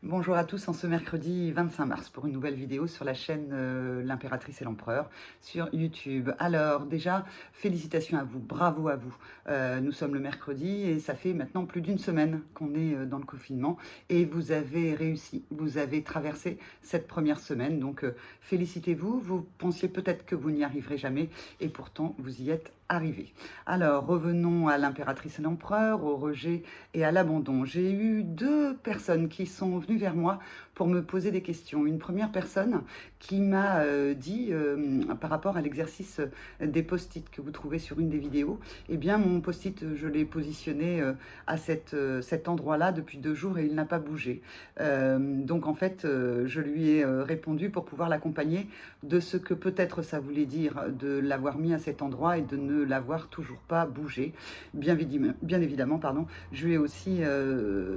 Bonjour à tous en ce mercredi 25 mars pour une nouvelle vidéo sur la chaîne L'Impératrice et l'Empereur sur YouTube. Alors déjà, félicitations à vous, bravo à vous. Nous sommes le mercredi et ça fait maintenant plus d'une semaine qu'on est dans le confinement et vous avez réussi, vous avez traversé cette première semaine. Donc félicitez-vous, vous pensiez peut-être que vous n'y arriverez jamais et pourtant vous y êtes arrivé. Alors revenons à l'Impératrice et l'Empereur, au rejet et à l'abandon. J'ai eu deux personnes qui sont venues vers moi pour me poser des questions. Une première personne qui m'a dit, par rapport à l'exercice des post-it que vous trouvez sur une des vidéos, eh bien mon post-it, je l'ai positionné à cet endroit-là depuis 2 jours et il n'a pas bougé. Donc en fait, je lui ai répondu pour pouvoir l'accompagner de ce que peut-être ça voulait dire de l'avoir mis à cet endroit et de ne l'avoir toujours pas bougé. Bien évidemment, pardon, je lui ai aussi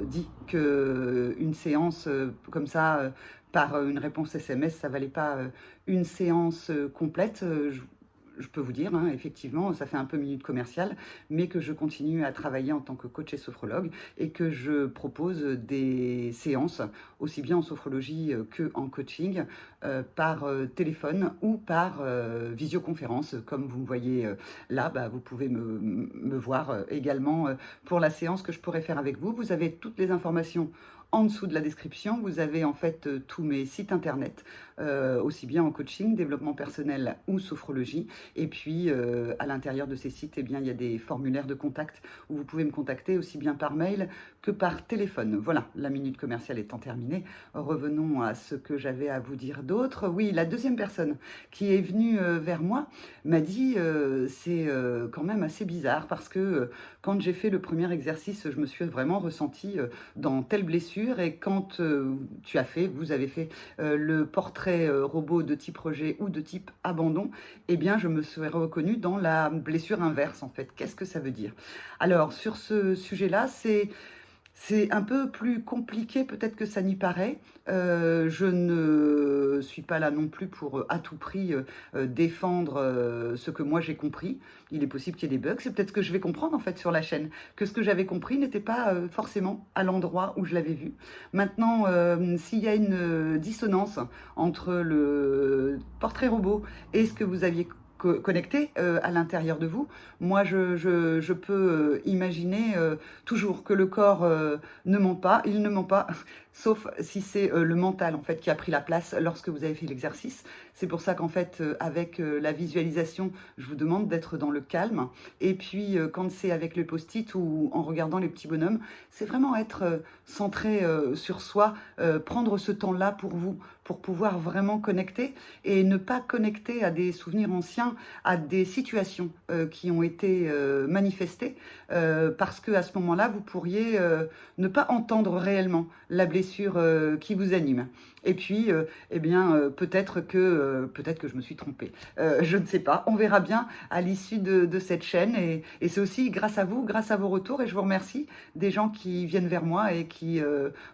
dit qu'une séance comme ça, par une réponse SMS, ça valait pas une séance complète. Je peux vous dire, hein, effectivement, ça fait un peu minute commerciale, mais que je continue à travailler en tant que coach et sophrologue et que je propose des séances, aussi bien en sophrologie qu'en coaching, par téléphone ou par visioconférence. Comme vous me voyez là, bah, vous pouvez me voir également pour la séance que je pourrais faire avec vous. Vous avez toutes les informations en dessous de la description. Vous avez en fait tous mes sites internet, aussi bien en coaching, développement personnel ou sophrologie. Et puis, à l'intérieur de ces sites, eh bien, il y a des formulaires de contact où vous pouvez me contacter aussi bien par mail que par téléphone. Voilà, la minute commerciale étant terminée, revenons à ce que j'avais à vous dire d'autre. Oui, la deuxième personne qui est venue vers moi m'a dit c'est quand même assez bizarre parce que quand j'ai fait le premier exercice, je me suis vraiment ressentie dans telle blessure et quand vous avez fait le portrait robot de type rejet ou de type abandon, eh bien, je me serais reconnue dans la blessure inverse, en fait. Qu'est-ce que ça veut dire? Alors, sur ce sujet-là, c'est un peu plus compliqué peut-être que ça n'y paraît. Je ne suis pas là non plus pour à tout prix défendre ce que moi j'ai compris. Il est possible qu'il y ait des bugs. C'est peut-être ce que je vais comprendre en fait sur la chaîne, que ce que j'avais compris n'était pas forcément à l'endroit où je l'avais vu. Maintenant, s'il y a une dissonance entre le portrait robot et ce que vous aviez connecté à l'intérieur de vous, moi je peux imaginer toujours que le corps ne ment pas, il ne ment pas, sauf si c'est le mental en fait qui a pris la place lorsque vous avez fait l'exercice. C'est pour ça qu'en fait, avec la visualisation, je vous demande d'être dans le calme. Et puis, quand c'est avec le post-it ou en regardant les petits bonhommes, c'est vraiment être centré sur soi, prendre ce temps-là pour vous, pour pouvoir vraiment connecter et ne pas connecter à des souvenirs anciens, à des situations qui ont été manifestées, parce que à ce moment-là, vous pourriez ne pas entendre réellement la blessure qui vous anime. Et puis, eh bien, peut-être que je me suis trompée. Je ne sais pas. On verra bien à l'issue de cette chaîne. Et c'est aussi grâce à vous, grâce à vos retours. Et je vous remercie des gens qui viennent vers moi et qui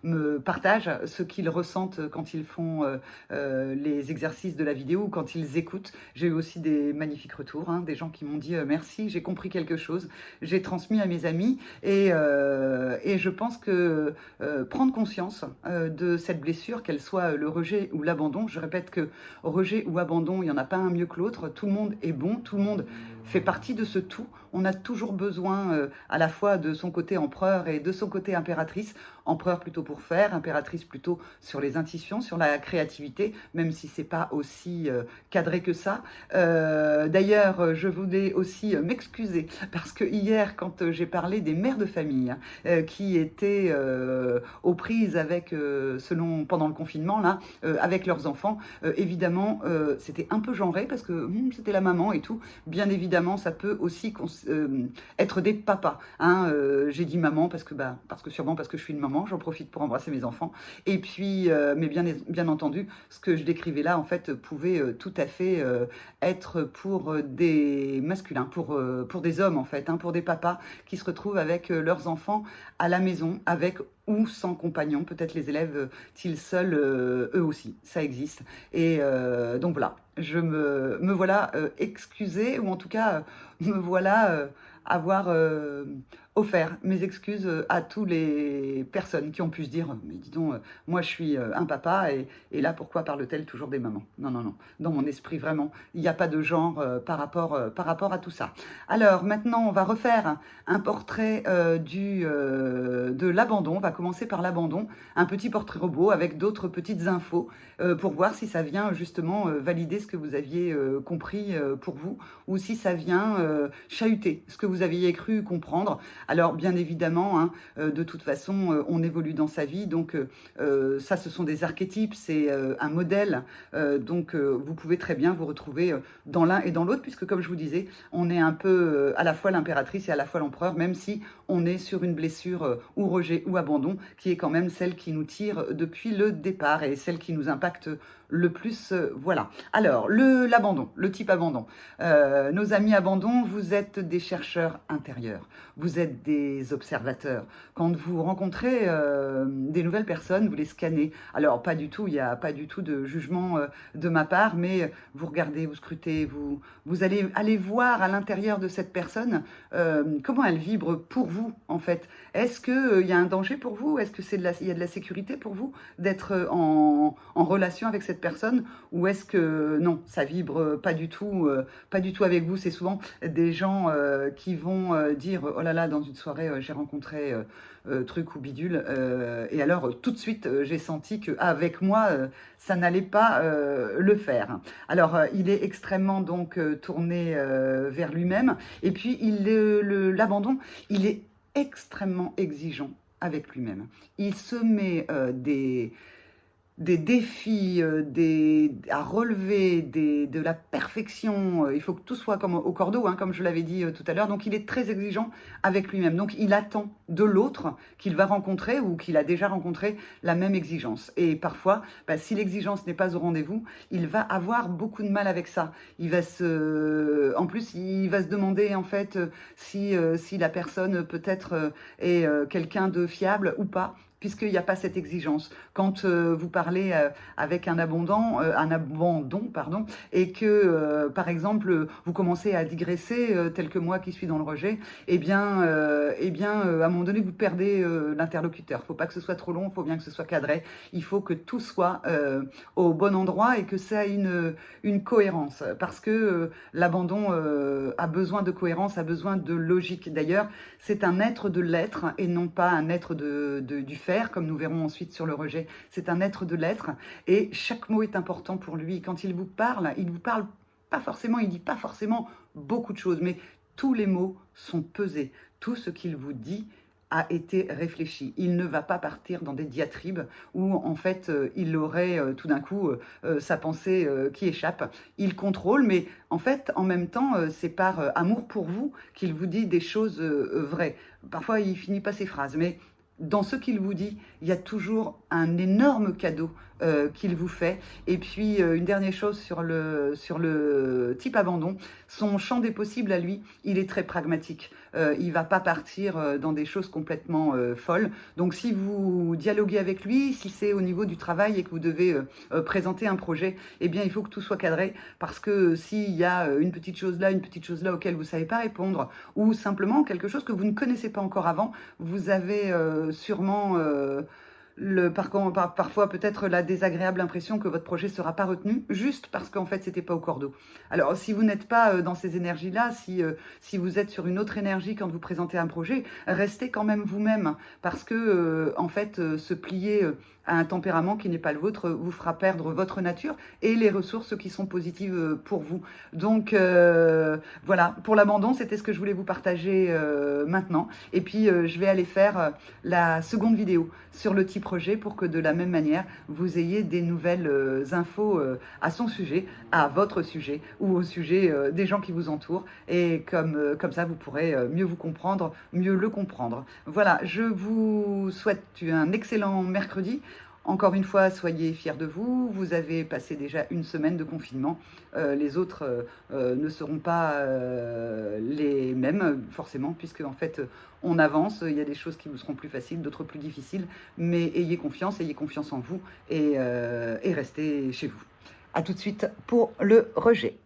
me partagent ce qu'ils ressentent quand ils font les exercices de la vidéo ou quand ils écoutent. J'ai eu aussi des magnifiques retours, hein, des gens qui m'ont dit merci, j'ai compris quelque chose. J'ai transmis à mes amis et je pense que prendre conscience de cette blessure, qu'elle soit le rejet ou l'abandon, je répète que rejet ou abandon, il n'y en a pas un mieux que l'autre, tout le monde est bon, tout le monde fait partie de ce tout. On a toujours besoin à la fois de son côté empereur et de son côté impératrice. Empereur plutôt pour faire, impératrice plutôt sur les intuitions, sur la créativité, même si c'est pas aussi cadré que ça. D'ailleurs, je voulais aussi m'excuser parce que hier, quand j'ai parlé des mères de famille qui étaient aux prises avec, pendant le confinement, là, avec leurs enfants, évidemment, c'était un peu genré parce que c'était la maman et tout. Bien évidemment, ça peut aussi être des papas. Hein, j'ai dit maman parce que sûrement parce que je suis une maman, j'en profite pour embrasser mes enfants. Et puis, mais bien entendu, ce que je décrivais là, en fait, pouvait tout à fait être pour des masculins, pour des hommes, en fait, hein, pour des papas qui se retrouvent avec leurs enfants à la maison, avec ou sans compagnon, peut-être les élèves-ils seuls, eux aussi, ça existe. Et donc voilà, me voilà excusée, ou en tout cas, me voilà avoir offert mes excuses à toutes les personnes qui ont pu se dire mais dis donc, moi je suis un papa et là pourquoi parle-t-elle toujours des mamans? Non, non, non, dans mon esprit vraiment, il n'y a pas de genre par rapport à tout ça. Alors maintenant, on va refaire un portrait de l'abandon. On va commencer par l'abandon, un petit portrait robot avec d'autres petites infos pour voir si ça vient justement valider ce que vous aviez compris pour vous ou si ça vient chahuter ce que vous aviez cru comprendre. Alors bien évidemment, hein, de toute façon, on évolue dans sa vie, donc ça ce sont des archétypes, c'est un modèle, donc vous pouvez très bien vous retrouver dans l'un et dans l'autre, puisque comme je vous disais, on est un peu à la fois l'impératrice et à la fois l'empereur, même si on est sur une blessure ou rejet ou abandon, qui est quand même celle qui nous tire depuis le départ et celle qui nous impacte le plus, voilà. Alors, l'abandon, le type abandon. Nos amis abandon, vous êtes des chercheurs intérieurs, vous êtes des observateurs. Quand vous rencontrez des nouvelles personnes, vous les scannez. Alors, pas du tout, il n'y a pas du tout de jugement de ma part, mais vous regardez, vous scrutez, vous allez aller voir à l'intérieur de cette personne comment elle vibre pour vous, en fait. Est-ce qu'il y a un danger pour vous? Est-ce qu'il y a de la sécurité pour vous d'être en relation avec cette personne? Ou est-ce que non, ça vibre pas du tout avec vous? C'est souvent des gens qui vont dire « Oh là là, dans une soirée, j'ai rencontré truc ou bidule. Et alors, tout de suite, j'ai senti qu'avec moi, ça n'allait pas le faire. » Alors, il est extrêmement donc tourné vers lui-même. Et puis, l'abandon, il est extrêmement exigeant avec lui-même. Il se met des défis à relever, de la perfection. Il faut que tout soit comme au cordeau, hein, comme je l'avais dit tout à l'heure. Donc, il est très exigeant avec lui-même. Donc, il attend de l'autre qu'il va rencontrer ou qu'il a déjà rencontré la même exigence. Et parfois, si l'exigence n'est pas au rendez-vous, il va avoir beaucoup de mal avec ça. En plus, il va se demander en fait si la personne peut-être est quelqu'un de fiable ou pas, puisqu'il n'y a pas cette exigence. Quand vous parlez avec un abandon, pardon, et que, par exemple, vous commencez à digresser, tel que moi qui suis dans le rejet, à un moment donné, vous perdez l'interlocuteur. Il ne faut pas que ce soit trop long, il faut bien que ce soit cadré. Il faut que tout soit au bon endroit et que ça ait une cohérence. Parce que l'abandon a besoin de cohérence, a besoin de logique. D'ailleurs, c'est un être de l'être et non pas un être du fait, comme nous verrons ensuite sur le rejet. C'est un être de l'être et chaque mot est important pour lui. Quand il vous parle pas forcément, il dit pas forcément beaucoup de choses, mais tous les mots sont pesés. Tout ce qu'il vous dit a été réfléchi. Il ne va pas partir dans des diatribes où en fait il aurait tout d'un coup sa pensée qui échappe. Il contrôle, mais en fait en même temps c'est par amour pour vous qu'il vous dit des choses vraies. Parfois il finit pas ses phrases, mais dans ce qu'il vous dit, il y a toujours un énorme cadeau qu'il vous fait. Et puis, une dernière chose sur le type abandon, son champ des possibles à lui, il est très pragmatique. Il ne va pas partir dans des choses complètement folles. Donc, si vous dialoguez avec lui, si c'est au niveau du travail et que vous devez présenter un projet, eh bien, il faut que tout soit cadré parce que s'il y a une petite chose là auquel vous ne savez pas répondre ou simplement quelque chose que vous ne connaissez pas encore avant, vous avez sûrement parfois peut-être la désagréable impression que votre projet ne sera pas retenu, juste parce qu'en fait, c'était pas au cordeau. Alors, si vous n'êtes pas dans ces énergies-là, si vous êtes sur une autre énergie quand vous présentez un projet, restez quand même vous-même, parce que, en fait, se plier à un tempérament qui n'est pas le vôtre vous fera perdre votre nature et les ressources qui sont positives pour vous. Donc, voilà, pour l'abandon, c'était ce que je voulais vous partager maintenant. Et puis, je vais aller faire la seconde vidéo sur le type projet pour que de la même manière, vous ayez des nouvelles infos à son sujet, à votre sujet ou au sujet des gens qui vous entourent. Et comme ça, vous pourrez mieux vous comprendre, mieux le comprendre. Voilà, je vous souhaite un excellent mercredi. Encore une fois, soyez fiers de vous. Vous avez passé déjà une semaine de confinement. Les autres ne seront pas les mêmes, forcément, puisque en fait, on avance. Il y a des choses qui vous seront plus faciles, d'autres plus difficiles. Mais ayez confiance en vous et restez chez vous. À tout de suite pour le rejet.